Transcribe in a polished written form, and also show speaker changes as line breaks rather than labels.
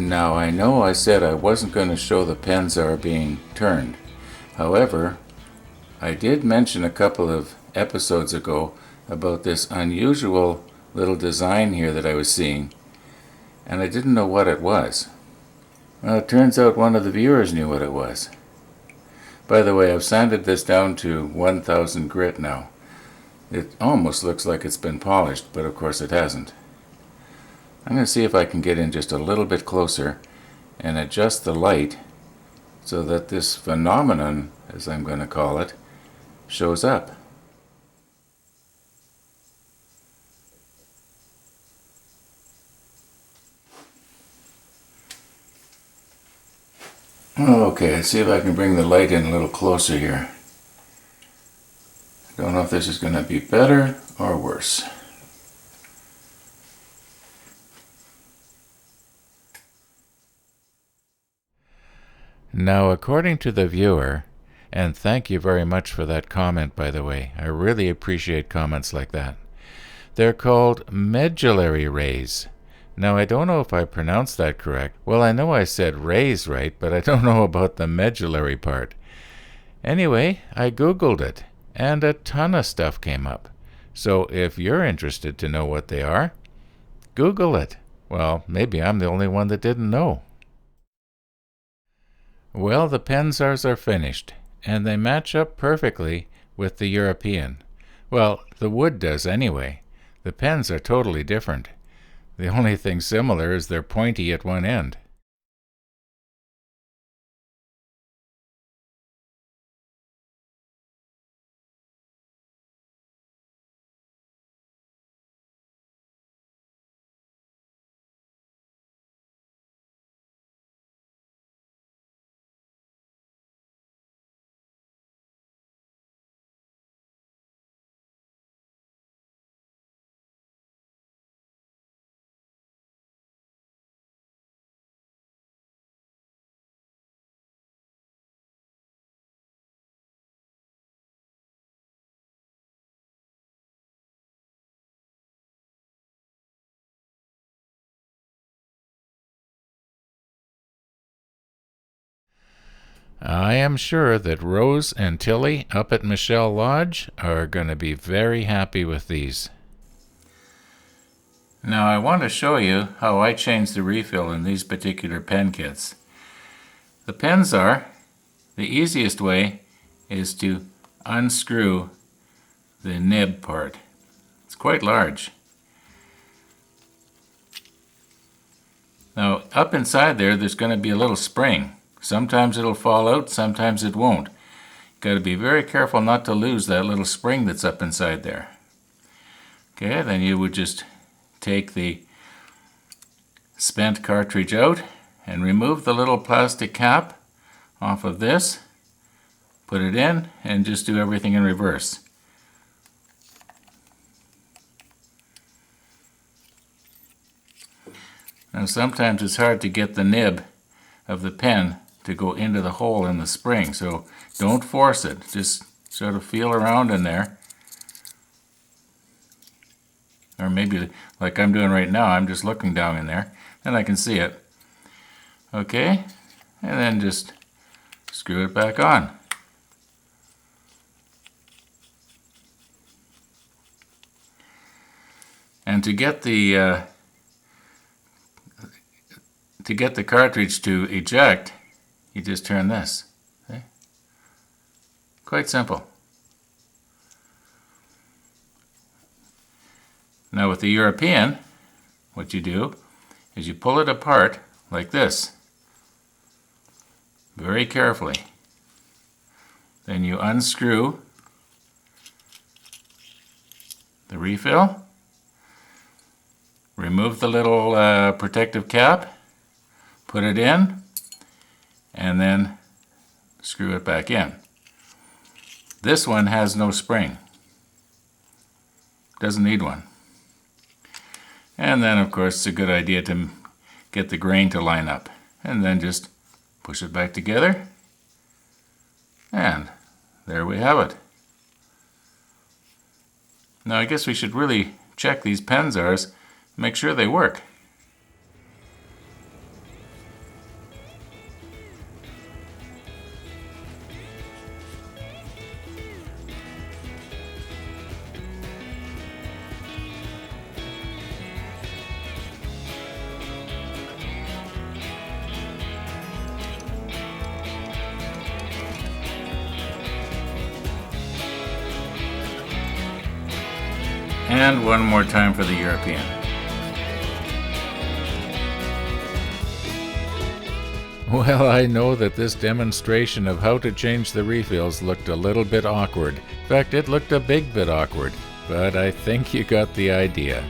Now I know I said I wasn't going to show the Penzar being turned. However, I did mention a couple of episodes ago about this unusual little design here that I was seeing, and I didn't know what it was. Well, it turns out one of the viewers knew what it was. By the way, I've sanded this down to 1000 grit now. It almost looks like it's been polished, but of course it hasn't. I'm going to see if I can get in just a little bit closer and adjust the light so that this phenomenon, as I'm going to call it, shows up. Okay, let's see if I can bring the light in a little closer here. Don't know if this is going to be better or worse. Now, according to the viewer, and thank you very much for that comment, by the way, I really appreciate comments like that. They're called medullary rays. Now, I don't know if I pronounced that correct. Well, I know I said rays right, but I don't know about the medullary part. Anyway, I Googled it, and a ton of stuff came up. So if you're interested to know what they are, Google it. Well, maybe I'm the only one that didn't know. Well, the Penzars are finished, and they match up perfectly with the European. Well, the wood does anyway. The pens are totally different. The only thing similar is they're pointy at one end. I am sure that Rose and Tilly up at Michelle Lodge are going to be very happy with these. Now I want to show you how I change the refill in these particular pen kits. The Penzar, the easiest way is to unscrew the nib part. It's quite large. Now up inside there's going to be a little spring. Sometimes it'll fall out, sometimes it won't. You've got to be very careful not to lose that little spring that's up inside there. Okay, then you would just take the spent cartridge out and remove the little plastic cap off of this, put it in, and just do everything in reverse. Now sometimes it's hard to get the nib of the pen to go into the hole in the spring, so don't force it. Just sort of feel around in there. Or maybe like I'm doing right now, I'm just looking down in there and I can see it. Okay, and then just screw it back on. And to get the cartridge to eject, you just turn this. Okay? Quite simple. Now with the European, what you do is you pull it apart like this, very carefully. Then you unscrew the refill, remove the little protective cap, put it in, and then screw it back in. This one has no spring. Doesn't need one. And then, of course, it's a good idea to get the grain to line up. And then just push it back together. And there we have it. Now, I guess we should really check these Penzars, make sure they work. And one more time for the European. Well, I know that this demonstration of how to change the refills looked a little bit awkward. In fact, it looked a big bit awkward, but I think you got the idea.